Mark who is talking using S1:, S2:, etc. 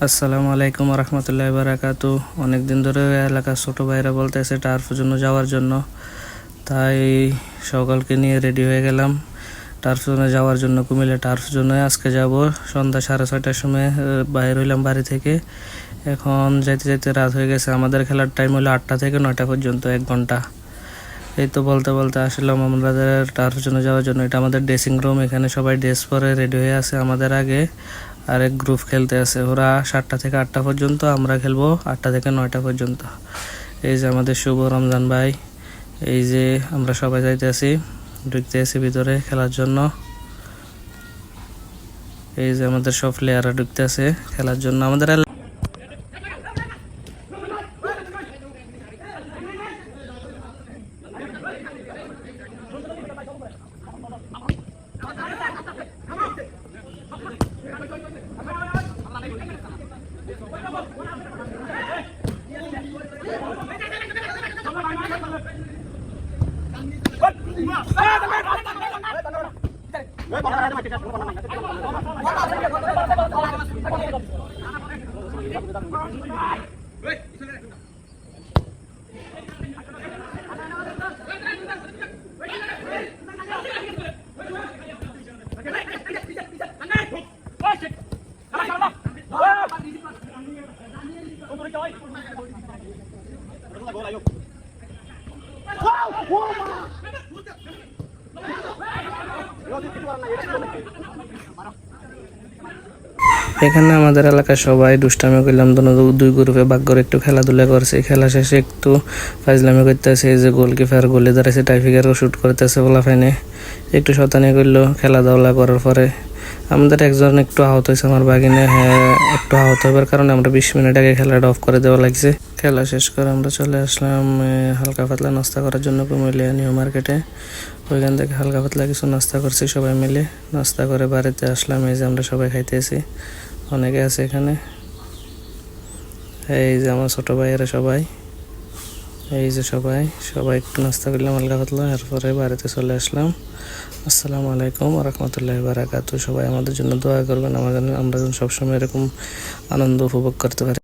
S1: আসসালামু আলাইকুম রহমতুল্লাহ বারাকাতু। অনেক দিন ধরে এলাকার ছোটো ভাইরা বলতেছে টার্ফের জন্য যাওয়ার জন্য, তাই সকলকে নিয়ে রেডি হয়ে গেলাম টার্ফ জোনে যাওয়ার জন্য। কুমিল্লা টার্ফ জোনে আজকে যাব সন্ধ্যা 6:30টার সময় বাইর হইলাম বাড়ি থেকে। এখন যাইতে যাইতে রাত হয়ে গেছে। আমাদের খেলার টাইম হলো 8টা থেকে 9টা পর্যন্ত, 1 ঘন্টা। এই তো বলতে বলতে আসলাম আমাদের টার্ফ জোনে যাওয়ার জন্য। এটা আমাদের ড্রেসিং রুম, এখানে সবাই ড্রেস পরে রেডি হয়ে আছে। আমাদের আগে আরেক গ্রুপ খেলতে আছে, ওরা 7টা থেকে 8টা পর্যন্ত, আমরা খেলবো 8টা থেকে 9টা পর্যন্ত। এই যে আমাদের শুভ রমজান ভাই, এই যে আমরা সবাই যাইতে আছি, ঢুকতে আছি ভিতরে খেলার জন্য। এই যে আমাদের সব প্লেয়াররা ঢুকতে আছে খেলার জন্য। আমাদের এখানে আমাদের এলাকার সবাই দুষ্টামি করলাম, দুই গ্রুপে ভাগ করে একটু খেলাধুলা করছে। খেলা শেষে একটু ফাইজলামি করতেছে। এই যে গোলকিপার গোলে দাঁড়াইছে, টাইফিকারও শুট করতেছে বলা ফাইনে, একটু শতানি করলো খেলাধুলা করার পরে। আমাদের একজন একটু আহত হয়েছে, আমার বাগিনে। হ্যাঁ, একটু আহত হবার কারণে আমরা 20 মিনিট আগে খেলাটা অফ করে দেওয়া লাগছে। খেলা শেষ করে আমরা চলে আসলাম হালকা পাতলা নাস্তা করার জন্য কুমিল্লা নিউ মার্কেটে। ওইখান থেকে হালকা পাতলা কিছু নাস্তা করছি সবাই মিলে। নাস্তা করে বাড়িতে আসলাম। এই যে আমরা সবাই খাইতেছি, অনেকে আছে এখানে। এই যে আমার ছোটো ভাইয়েরা সবাই, এই যে সবাই একটু নাস্তা করলাম হালকা পাতলা, এরপরে বাড়িতে চলে আসলাম। আসসালামু আলাইকুম রহমতুল্লাহ বারাকাতু। সবাই আমাদের জন্য দোয়া করবেন, আমরা যেন সবসময় এরকম আনন্দ উপভোগ করতে পারি।